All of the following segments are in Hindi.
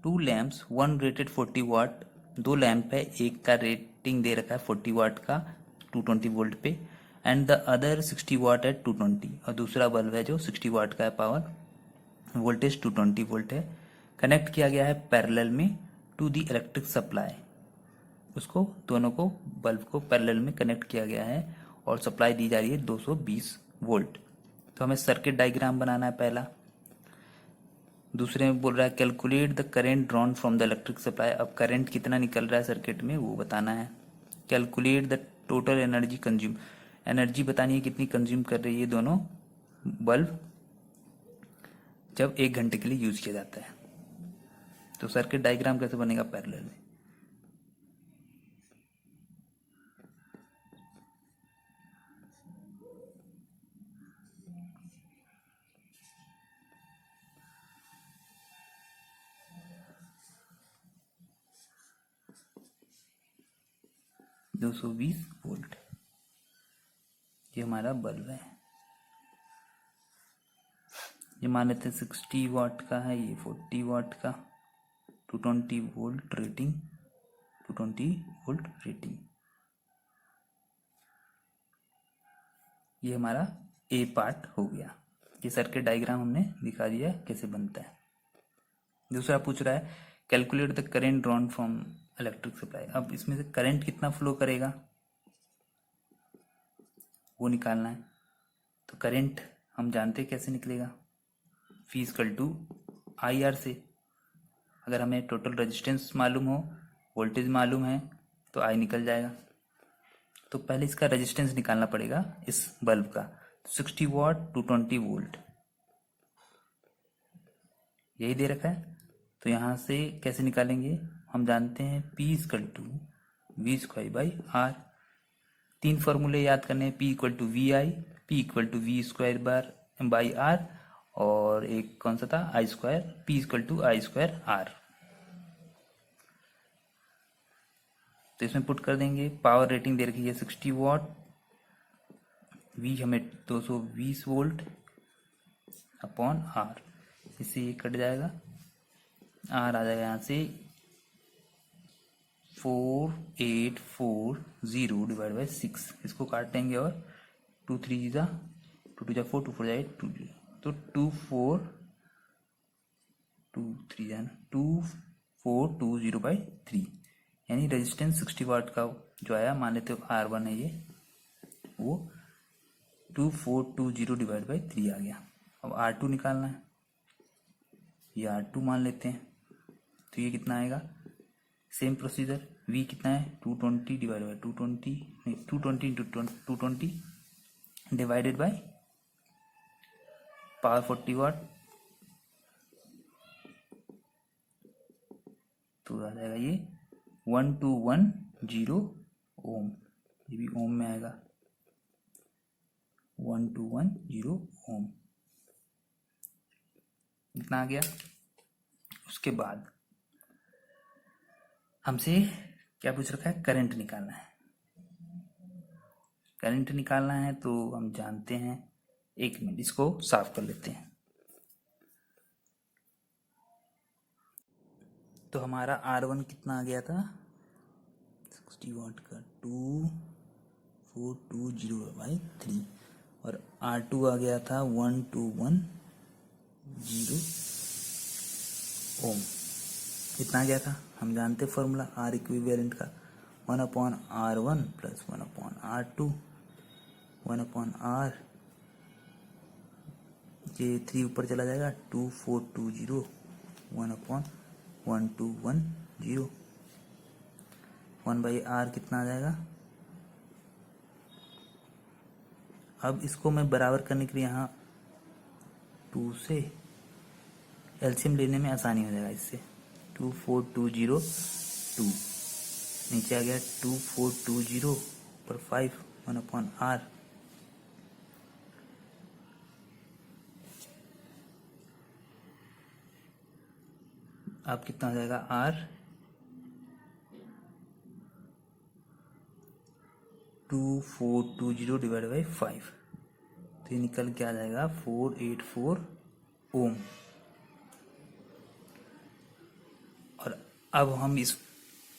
टू लैम्प्स, वन रेटेड 40 वाट, दो लैंप है, एक का रेटिंग दे रखा है 40 वाट का 220 वोल्ट पे, and the other 60 watt at 220, और दूसरा बल्ब है जो 60 वाट का है, पावर वोल्टेज 220 वोल्ट है, कनेक्ट किया गया है पैरेलल में टू द इलेक्ट्रिक सप्लाई। उसको दोनों को बल्ब को पैरेलल में कनेक्ट किया गया है और सप्लाई दी जा रही है 220 वोल्ट। तो हमें सर्किट डायग्राम बनाना है पहला। दूसरे में बोल रहा है calculate the current drawn from the electric supply. अब करंट कितना निकल रहा है सर्किट में वो बताना है। Calculate the total energy consume, energy बतानी है कितनी कंज्यूम कर रही है दोनों बल्ब जब 1 घंटे के लिए यूज किया जाता है। तो सर्किट डायग्राम कैसे बनेगा पैरेलल में। दो 220 वोल्ट ये हमारा बल्ब है। ये मान लेते हैं 60 वाट का है, ये 40 वाट का, 220 वोल्ट रेटिंग, 220 वोल्ट रेटिंग। ये हमारा ए पार्ट हो गया। ये सर्किट डायग्राम हमने दिखा दिया है कैसे बनता है। दूसरा पूछ रहा है calculate the current drawn from electric supply. अब इसमें से करंट कितना फ्लो करेगा वो निकालना है। तो करंट हम जानते हैं कैसे निकलेगा, V equal to I R से। अगर हमें टोटल रेजिस्टेंस मालूम हो, वोल्टेज मालूम है तो आई निकल जाएगा। तो पहले इसका रेजिस्टेंस निकालना पड़ेगा इस बल्ब का। 60 वाट 220 वोल्ट यही दे रखा है। तो यहाँ से कैसे निकालेंगे, हम जानते हैं P equal to V square by R. 3 फॉर्मूले याद करने हैं, P equal to V I, P equal to V square by R, और एक कौन सा था I square, P equal to I square R. तो इसमें पुट कर देंगे। पावर रेटिंग दे रखी है 60 वाट, V हमें 220 वोल्ट अपॉन आर, इससे ये कट जाएगा, आर आ जाएगा यहाँ से 4840 डिवाइड बाई 6। इसको काटेंगे और 2 3 जा 2 2 जा 4 2 4 जा 8 2 तो 2420 बाई 3, यानी रेजिस्टेंस 60 वाट का जो आया, मान लेते हो R1 है ये, वो 2420 डिवाइड बाई 3 आ गया। अब R2 निकालना है, ये R2 मान लेते हैं। तो ये कितना आएगा, सेम प्रोसीजर, V कितना है 220 डिवाइड बाई 220, नहीं 220 इंटू 220 डिवाइडेड बाई पावर 40 वाट, तो आ जाएगा ये 1210 ओम। ये भी ओम में आएगा, 1210 ओम इतना आ गया। उसके बाद हमसे क्या पूछ रखा है, करंट निकालना है। करंट निकालना है तो हम जानते हैं, एक मिनट इसको साफ कर लेते हैं। तो हमारा R1 कितना आ गया था 60 वाट का 2420 बाई 3, और R2 आ गया था 1210 ओम। इतना आ गया था। हम जानते फॉर्मूला R इक्विवेलेंट का, 1/R1 प्लस 1/R2, 1/R, ये 3 ऊपर चला जाएगा, 2420, 1/1210, 1/R कितना आ जाएगा। अब इसको मैं बराबर करने के लिए यहाँ 2 से एलसीएम लेने में आसानी हो जाएगा। इससे 24202 नीचे आ गया 2420 पर 5, 1/R, अब कितना हो जाएगा R 2420 डिवाइड बाई 5, तो ये निकल के आ जाएगा 484 ओम। अब हम इस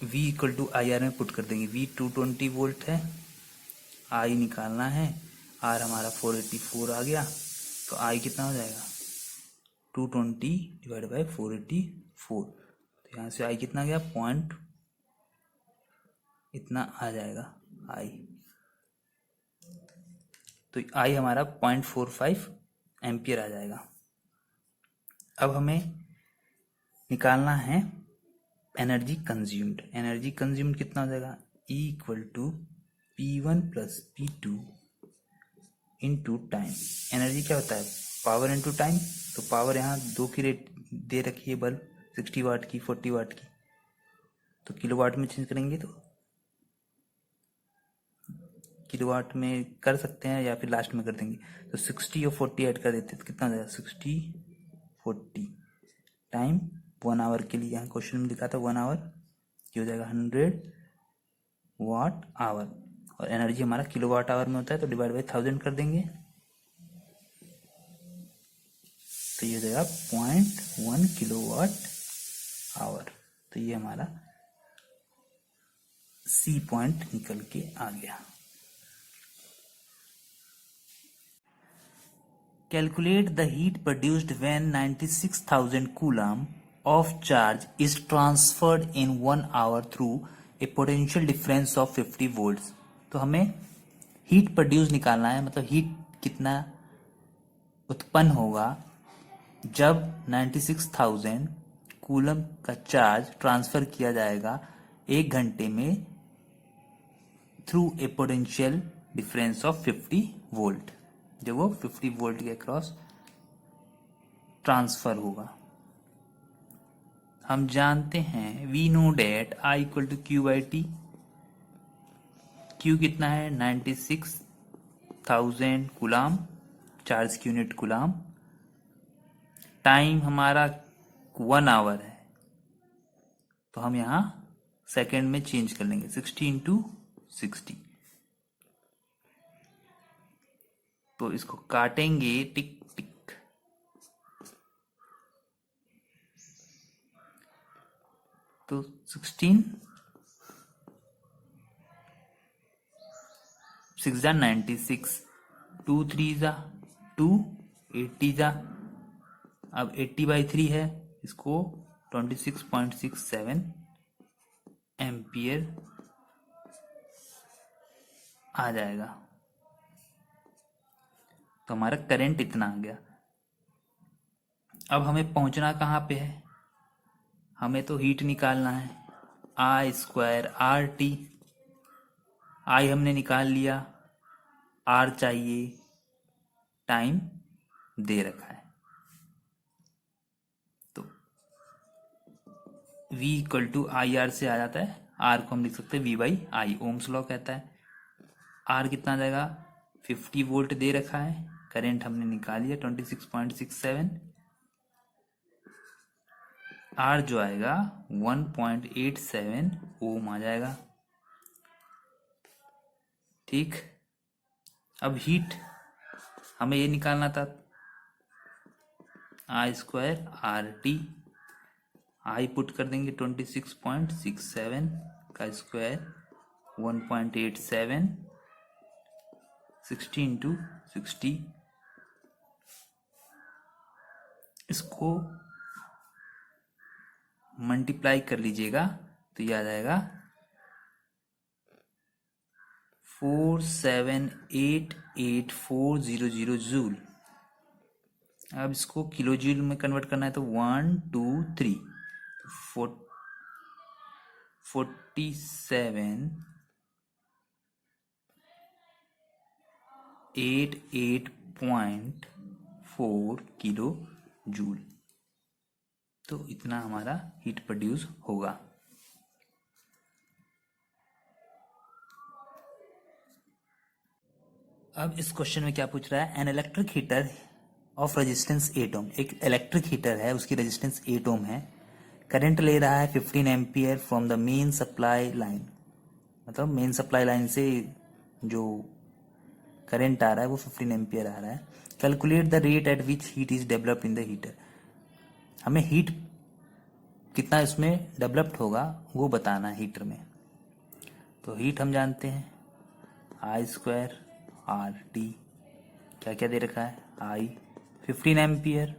V equal to I R में पुट कर देंगे। V 220 वोल्ट है, I निकालना है, R हमारा 484 आ गया, तो I कितना हो जाएगा 220 डिवाइड बाई 484। तो यहाँ से I कितना गया पॉइंट इतना आ जाएगा I, तो I हमारा 0.45 एम्पियर आ जाएगा। अब हमें निकालना है एनर्जी कंज्यूम्ड। एनर्जी कंज्यूम्ड कितना हो जाएगा E equal to P1 plus P2 into time. Energy क्या होता है पावर इंटू टाइम, तो पावर यहाँ 2 की रेट दे रखी है बल्ब 60 वाट की 40 वाट की, तो किलोवाट में चेंज करेंगे तो किलोवाट में कर सकते हैं या फिर लास्ट में कर देंगे। तो 60 और 40 ऐड कर देते तो कितना हो जाएगा 60 40 टाइम 1 आवर के लिए, यहाँ क्वेश्चन में लिखा था 1 आवर, ये हो जाएगा 100 वाट आवर, और एनर्जी हमारा किलोवाट आवर में होता है तो डिवाइड बाई 1000 कर देंगे, तो ये हो जाएगा 0.1 किलोवाट आवर। तो ये हमारा सी पॉइंट निकल के आ गया। Calculate the heat produced when 96,000 coulomb of charge is transferred in 1 hour through a potential difference of 50 volts। तो हमें हीट प्रोड्यूस निकालना है, मतलब हीट कितना उत्पन्न होगा जब 96,000 कूलम का चार्ज ट्रांसफर किया जाएगा 1 घंटे में through a potential difference of 50 volt, जब वो 50 वोल्ट के अक्रॉस ट्रांसफर होगा। हम जानते हैं we know that I equal to Q by T. Q कितना है 96,000 कूलाम, चार्ज की यूनिट कूलाम, टाइम हमारा 1 आवर है, तो हम यहां सेकेंड में चेंज कर लेंगे 60 इंटू 60, तो इसको काटेंगे टिक टिक, तो 16 6 जा 96, 2 3 जा 2, 80 जा, अब 80/3 है, इसको 26.67 एम्पियर आ जाएगा, तो हमारा करंट इतना आ गया। अब हमें पहुंचना कहाँ पे है, हमें तो हीट निकालना है, I स्क्वायर RT, I हमने निकाल लिया, R चाहिए, टाइम दे रखा है, तो V equal to I R से आ जाता है, R को हम लिख सकते हैं V by I, Ohm's law कहता है। R कितना आ जाएगा 50 वोल्ट दे रखा है, करंट हमने निकाल लिया 26.67, R जो आएगा 1.87 ओम आ जाएगा। ठीक, अब हीट हमें ये निकालना था, I square RT, I put कर देंगे 26.67 का स्क्वायर 1.87, 60 इंटू 60, इसको मल्टीप्लाई कर लीजिएगा तो ये आ जाएगा 4788,400 जूल। अब इसको किलो जूल में कन्वर्ट करना है तो 1 2 3 4788.4 किलो जूल, तो इतना हमारा हीट प्रोड्यूस होगा। अब इस क्वेश्चन में क्या पूछ रहा है, an electric heater of resistance 8 ओम, एक इलेक्ट्रिक हीटर है उसकी रेजिस्टेंस 8 ओम है, करंट ले रहा है 15 ampere from the main supply line, मतलब मेन सप्लाई लाइन से जो करंट आ रहा है वो 15 एम्पियर आ रहा है। Calculate the rate at which heat is developed in the heater, हमें हीट कितना इसमें डेवलप्ड होगा वो बताना है हीटर में। तो हीट हम जानते हैं I² RT, क्या क्या दे रखा है, I 15 ampere,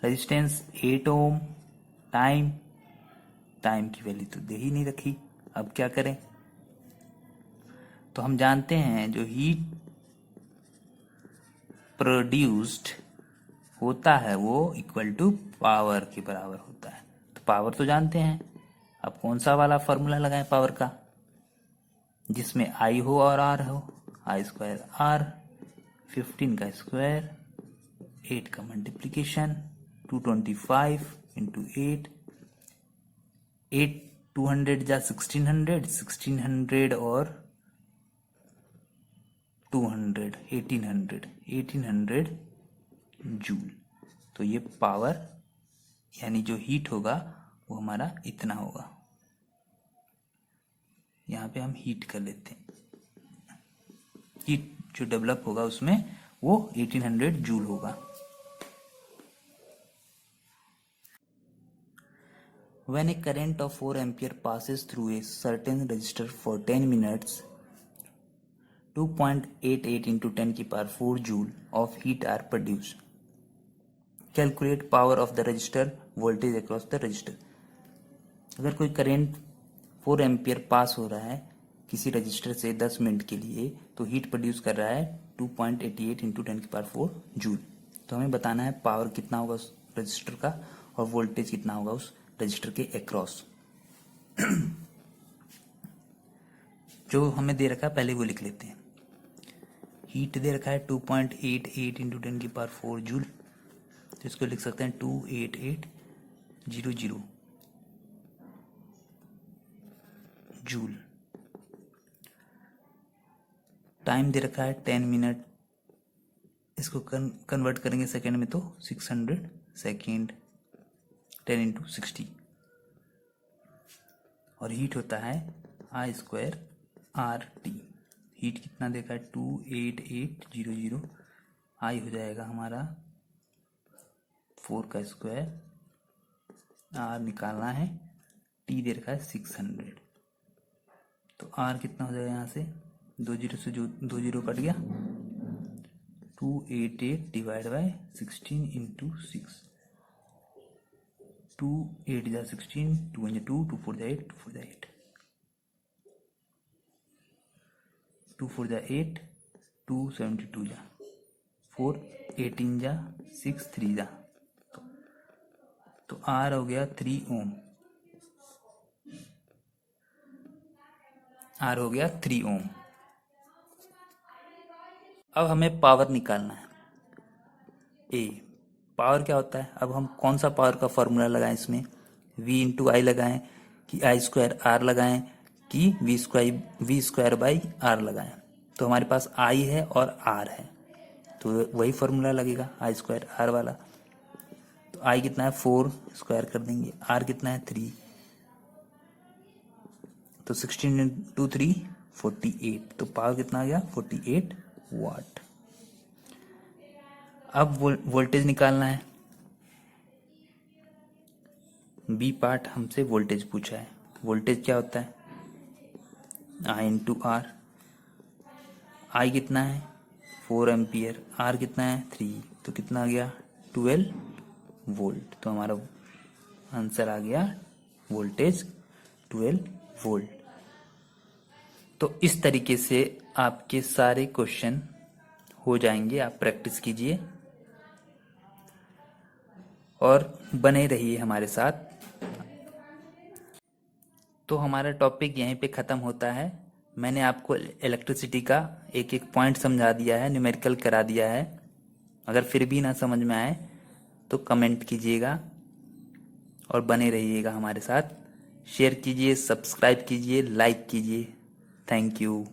resistance 8 ohm, time की वैल्यू तो दे ही नहीं रखी। अब क्या करें, तो हम जानते हैं जो हीट प्रोड्यूस्ड होता है वो इक्वल टू पावर के बराबर होता है। तो पावर तो जानते हैं, अब कौन सा वाला फॉर्मूला लगाएं पावर का, जिसमें I हो और R हो, I² R, 15 का स्क्वायर, 8 का मल्टीप्लीकेशन, 225 इंटू 8 200 जा 1600 और 200 1800 जूल। तो ये पावर यानी जो हीट होगा वो हमारा इतना होगा। यहाँ पे हम हीट कर लेते हैं, हीट जो डेवलप होगा उसमें वो 1800 जूल होगा। When a current of 4 ampere passes through a certain resistor for 10 minutes, 2.88 into 10 की power 4 joule of heat are produced. Calculate power of the resistor, voltage across the resistor. अगर कोई करंट 4 एम्पियर पास हो रहा है किसी रजिस्टर से 10 मिनट के लिए, तो हीट प्रोड्यूस कर रहा है 2.88 इंटू 10 की पावर 4 जूल। तो हमें बताना है पावर कितना होगा उस रजिस्टर का और वोल्टेज कितना होगा उस रजिस्टर के अक्रॉस। जो हमें दे रखा है पहले वो लिख लेते हैं। हीट दे रखा है 2.88 इंटू 10 की पावर 4 जूल, तो इसको लिख सकते हैं 28800 जूल। टाइम दे रखा है 10 मिनट, इसको कन्वर्ट करेंगे सेकेंड में तो 600 सेकेंड, 10 इंटू 60। और हीट होता है I² RT। हीट कितना देखा है 28800, I हो जाएगा हमारा 4 का स्क्वायर, R निकालना है, T दे रखा है 600। तो R कितना हो जाएगा, यहाँ से 20 से जो 20 कट गया, 288 डिवाइड बाय 16 इंटू 6, 2 8 जा 16, 2 1 2, 2 4 जा 8, 2 4 जा 8, 2 4 जा 8, 2 72 जा 4, 18 जा 6, 3 जा, तो R हो गया 3 ओम, R हो गया 3 ओम। अब हमें पावर निकालना है। पावर क्या होता है, अब हम कौन सा पावर का फॉर्मूला लगाएं इसमें, V इंटू आई लगाएं कि I² R लगाएं कि V स्क्वायर बाई R लगाएं। तो हमारे पास I है और R है, तो वही फॉर्मूला लगेगा I² R वाला। तो I कितना है 4, स्क्वायर कर देंगे, R कितना है 3, तो 16 इंटू 3 48, तो पावर कितना आ गया 48 वाट। अब वोल्टेज निकालना है। बी पार्ट हमसे वोल्टेज पूछा है। वोल्टेज क्या होता है, I इंटू R। I कितना है 4 एम्पियर, R कितना है 3, तो कितना आ गया 12 वोल्ट। तो हमारा आंसर आ गया वोल्टेज 12 वोल्ट। तो इस तरीके से आपके सारे क्वेश्चन हो जाएंगे। आप प्रैक्टिस कीजिए और बने रहिए हमारे साथ। तो हमारा टॉपिक यहीं पे ख़त्म होता है। मैंने आपको इलेक्ट्रिसिटी का एक एक पॉइंट समझा दिया है, न्यूमेरिकल करा दिया है। अगर फिर भी ना समझ में आए तो कमेंट कीजिएगा और बने रहिएगा हमारे साथ। शेयर कीजिए, सब्सक्राइब कीजिए, लाइक कीजिए। Thank you.